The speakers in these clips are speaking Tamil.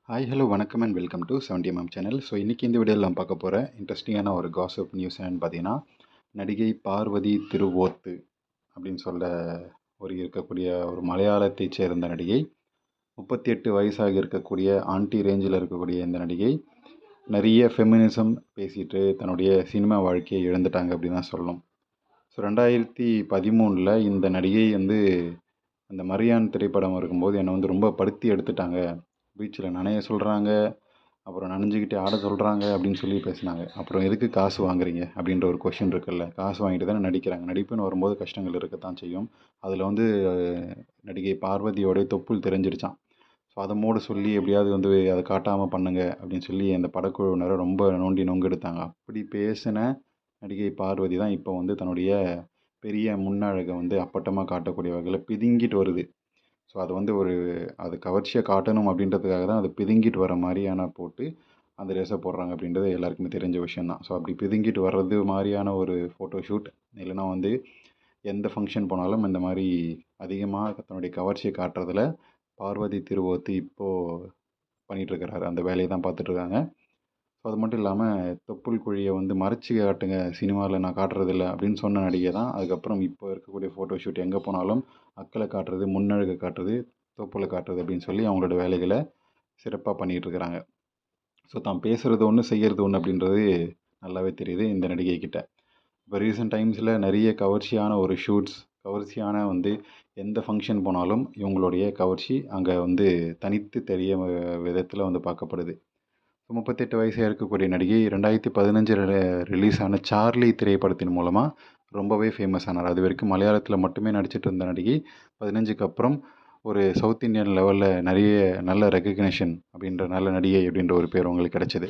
ஹாய் ஹலோ வணக்கம் and welcome to 70mm channel. So இன்றைக்கி இந்த வீடியோவில் நான் பார்க்க போகிற இன்ட்ரெஸ்டிங்கான ஒரு காசிப் நியூஸ் என்னென்னு பார்த்தீங்கன்னா, நடிகை பார்வதி திருவோத்து அப்படின்னு சொல்ல இருக்கக்கூடிய ஒரு மலையாளத்தைச் சேர்ந்த நடிகை, 38 வயசாகி இருக்கக்கூடிய ஆண்டி ரேஞ்சில் இருக்கக்கூடிய இந்த நடிகை நிறைய ஃபெமினிசம் பேசிட்டு தன்னுடைய சினிமா வாழ்க்கையை இழந்துட்டாங்க அப்படின்னு தான் சொல்லணும். ஸோ 2013 இந்த நடிகை அந்த மரியான் திரைப்படம் இருக்கும்போது என்னை ரொம்ப படுத்தி எடுத்துட்டாங்க, பீச்சில் நனைய சொல்கிறாங்க, அப்புறம் நனைஞ்சிக்கிட்டே ஆட சொல்கிறாங்க அப்படின்னு சொல்லி பேசினாங்க. அப்புறம் எதுக்கு காசு வாங்குறீங்க அப்படின்ற ஒரு கொஷின் இருக்குல்ல. காசு வாங்கிட்டு தானே நடிக்கிறாங்க, நடிப்புன்னு வரும்போது கஷ்டங்கள் இருக்கத்தான் செய்யும். அதில் நடிகை பார்வதியோடைய தொப்புள் தெரிஞ்சிருச்சான். ஸோ அதை மூட சொல்லி எப்படியாவது அதை காட்டாமல் பண்ணுங்க அப்படின்னு சொல்லி அந்த படக்குழுவினரை ரொம்ப நோண்டி நொங்கெடுத்தாங்க. அப்படி பேசின நடிகை பார்வதி தான் இப்போ தன்னுடைய பெரிய முன்னழகை அப்பட்டமாக காட்டக்கூடிய வகையில் பிதுங்கிட்டு வருது. ஸோ அது அது கவர்ச்சியாக காட்டணும் அப்படின்றதுக்காக தான் அது பிதுங்கிட்டு வர மாதிரியான போட்டு அந்த ட்ரெஸ்ஸை போடுறாங்க அப்படின்றது எல்லாருக்குமே தெரிஞ்ச விஷயந்தான். ஸோ அப்படி பிதுங்கிட்டு வர்றது மாதிரியான ஒரு ஃபோட்டோ ஷூட் இல்லைனா எந்த ஃபங்க்ஷன் போனாலும் இந்த மாதிரி அதிகமாக தன்னுடைய கவர்ச்சியை காட்டுறதுல பார்வதி திருவோத்து இப்போது பண்ணிகிட்ருக்கிறாரு. அந்த வேலையை தான் பார்த்துட்ருக்காங்க. ஸோ அது மட்டும் இல்லாமல் தொப்புள் குழியை மறைச்சி காட்டுங்க, சினிமாவில் நான் காட்டுறதில்ல அப்படின்னு சொன்ன நடிகை தான் அதுக்கப்புறம் இப்போ இருக்கக்கூடிய ஃபோட்டோ ஷூட் எங்கே போனாலும் அக்களை காட்டுறது, முன்னழகை காட்டுறது, தொப்புளை காட்டுறது அப்படின்னு சொல்லி அவங்களோட வேலைகளை சிறப்பாக பண்ணிகிட்ருக்கிறாங்க. ஸோ தான் பேசுகிறது ஒன்று, செய்கிறது ஒன்று அப்படின்றது நல்லாவே தெரியுது இந்த நடிகை கிட்ட. இப்போ ரீசெண்ட் டைம்ஸில் நிறைய கவர்ச்சியான ஒரு ஷூட்ஸ், கவர்ச்சியான எந்த ஃபங்க்ஷன் போனாலும் இவங்களுடைய கவர்ச்சி அங்கே தனித்து தெரிய விதத்தில் பார்க்கப்படுது. 38 வயசாக இருக்கக்கூடிய நடிகை 2015 ரிலீஸ் ஆன சார்லி திரைப்படத்தின் மூலமாக ரொம்பவே ஃபேமஸ் ஆனார். அது வரைக்கும் மலையாளத்தில் மட்டுமே நடிச்சிட்டு இருந்த நடிகை 15க்கு அப்புறம் ஒரு சவுத் இந்தியன் லெவலில் நிறைய நல்ல ரெகக்னேஷன் அப்படின்ற நல்ல நடிகை அப்படின்ற ஒரு பேர் அவங்களுக்கு கிடச்சிது.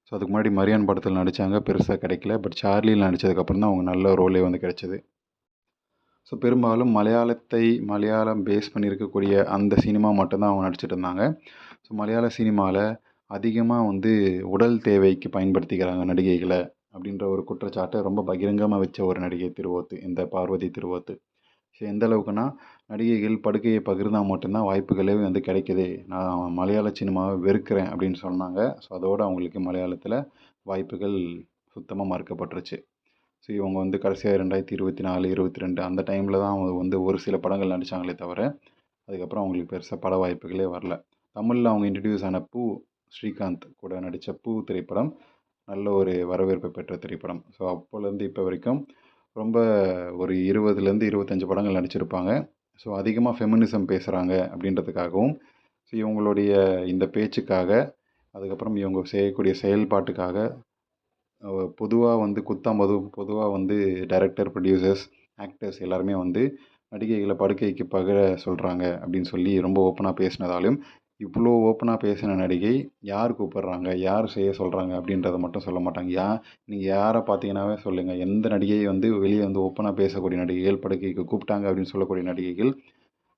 ஸோ அதுக்கு முன்னாடி மரியான் படத்தில் நடித்தாங்க, பெருசாக கிடைக்கல. பட் சார்லியில் நடித்ததுக்கப்புறம் தான் அவங்க நல்ல ரோலே கிடச்சிது. ஸோ பெரும்பாலும் மலையாளம் பேஸ் பண்ணியிருக்கக்கூடிய அந்த சினிமா மட்டும்தான் அவங்க நடிச்சிட்டு இருந்தாங்க. ஸோ மலையாள சினிமாவில் அதிகமாக உடல் தேவைக்கு பயன்படுத்திக்கிறாங்க நடிகைகளை அப்படின்ற ஒரு குற்றச்சாட்டை ரொம்ப பகிரங்கமாக வச்ச ஒரு நடிகை திருவோத்து, இந்த பார்வதி திருவோத்து. ஸோ எந்த அளவுக்குன்னா, நடிகைகள் படுக்கையை பகிர்ந்தால் மட்டும்தான் வாய்ப்புகளே கிடைக்குது, நான் மலையாள சினிமாவை வெறுக்கிறேன் அப்படின்னு சொன்னாங்க. ஸோ அதோடு அவங்களுக்கு மலையாளத்தில் வாய்ப்புகள் சுத்தமாக மறுக்கப்பட்டுருச்சு. ஸோ இவங்க கடைசியாக 2024, 22 அந்த டைமில் தான் அவங்க ஒரு சில படங்கள் நடித்தாங்களே தவிர, அதுக்கப்புறம் அவங்களுக்கு பெருசாக பட வாய்ப்புகளே வரல. தமிழில் அவங்க இன்ட்ரடியூஸ் ஆன பூ, ஸ்ரீகாந்த் கூட நடித்த பூ திரைப்படம் நல்ல ஒரு வரவேற்பை பெற்ற திரைப்படம். ஸோ அப்போலேருந்து இப்போ வரைக்கும் ரொம்ப ஒரு 20லேருந்து 25 படங்கள் நடிச்சிருப்பாங்க. ஸோ அதிகமாக ஃபெமினிசம் பேசுகிறாங்க அப்படின்றதுக்காகவும், ஸோ இவங்களுடைய இந்த பேச்சுக்காக, அதுக்கப்புறம் இவங்க செய்யக்கூடிய செயல்பாட்டுக்காக பொதுவாக பொதுவாக டைரக்டர், ப்ரொடியூசர்ஸ், ஆக்டர்ஸ் எல்லாருமே நடிகைகளை படுக்கைக்கு பகிர சொல்கிறாங்க அப்படின்னு சொல்லி ரொம்ப ஓப்பனாக பேசினதாலும், இவ்வளோ ஓப்பனாக பேசின நடிகை யார் கூப்பிட்றாங்க, யார் செய்ய சொல்கிறாங்க அப்படின்றத மட்டும் சொல்ல மாட்டாங்க. நீங்கள் யாரை பார்த்தீங்கன்னாவே சொல்லுங்கள், எந்த நடிகை வெளியே ஓப்பனாக பேசக்கூடிய நடிகைகள், படுக்கைக்கு கூப்பிட்டாங்க அப்படின்னு சொல்லக்கூடிய நடிகைகள்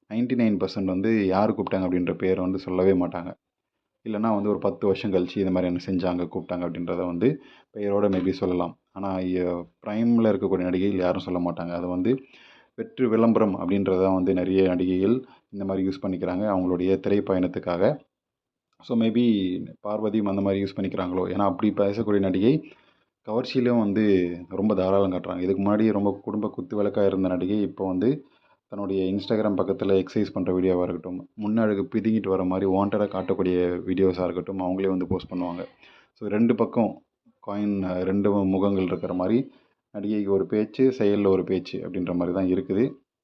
99% யார் கூப்பிட்டாங்க அப்படின்ற பேரை சொல்லவே மாட்டாங்க. இல்லைனா ஒரு 10 வருஷம் கழிச்சு இந்த மாதிரி என்ன செஞ்சாங்க, கூப்பிட்டாங்க அப்படின்றத பெயரோடு மேபி சொல்லலாம். ஆனால் ப்ரைமில் இருக்கக்கூடிய நடிகைகள் யாரும் சொல்ல மாட்டாங்க. அதை வெற்று விளம்பரம் அப்படின்றத நிறைய நடிகைகள் இந்த மாதிரி யூஸ் பண்ணிக்கிறாங்க அவங்களுடைய திரைப்பயணத்துக்காக. ஸோ மேபி பார்வதியும் அந்த மாதிரி யூஸ் பண்ணிக்கிறாங்களோ. ஏன்னா அப்படி பேசக்கூடிய நடிகை கவர்ச்சியிலும் ரொம்ப தாராளம் காட்டுறாங்க. இதுக்கு முன்னாடி ரொம்ப குடும்ப குத்து விளக்காக இருந்த நடிகை இப்போ தன்னுடைய இன்ஸ்டாகிராம் பக்கத்தில் எக்ஸசைஸ் பண்ணுற வீடியோவாக இருக்கட்டும், முன்னழகு பிதுங்கிட்டு வர மாதிரி வாண்டடாக காட்டக்கூடிய வீடியோஸாக இருக்கட்டும், அவங்களே போஸ்ட் பண்ணுவாங்க. ஸோ 2 பக்கம் காயின், 2 முகங்கள் இருக்கிற மாதிரி நடிகைக்கு ஒரு பேச்சு, செயலில் ஒரு பேச்சு அப்படின்ற மாதிரி தான் இருக்குது.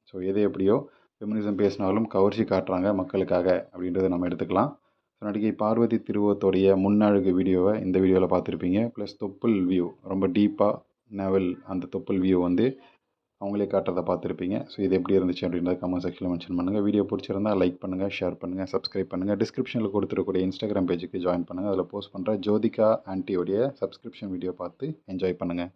ஸோ எது எப்படியோ ஃபெமினிசம் பேசினாலும் கவர்ச்சி காட்டுறாங்க மக்களுக்காக அப்படின்றத நம்ம எடுத்துக்கலாம். ஸோ நடிகை பார்வதி திருவோத்தோடைய முன்னழகு வீடியோவை இந்த வீடியோவில் பார்த்துருப்பீங்க. ப்ளஸ் தொப்புள் வியூ ரொம்ப டீப்பாக நெவல் அந்த தொப்புள் வியூ அவங்களே காட்டுறதை பார்த்துருப்பீங்க. ஸோ இது எப்படி இருந்துச்சு அப்படின்றத கமெண்ட் செக்ஷனில் மென்ஷன் பண்ணுங்கள். வீடியோ பிடிச்சிருந்தால் லைக் பண்ணுங்கள், ஷேர் பண்ணுங்கள், சப்ஸ்கிரைப் பண்ணுங்கள். டிஸ்கிரிப்ஷனில் கொடுத்துருக்கூடிய இன்ஸ்டாகிராம் பேஜுக்கு ஜாயின் பண்ணுங்கள். அதில் போஸ்ட் பண்ணுற ஜோதிகா ஆண்டியோடைய சப்ஸ்கிரிப்ஷன் வீடியோ பார்த்து என்ஜாய் பண்ணுங்கள்.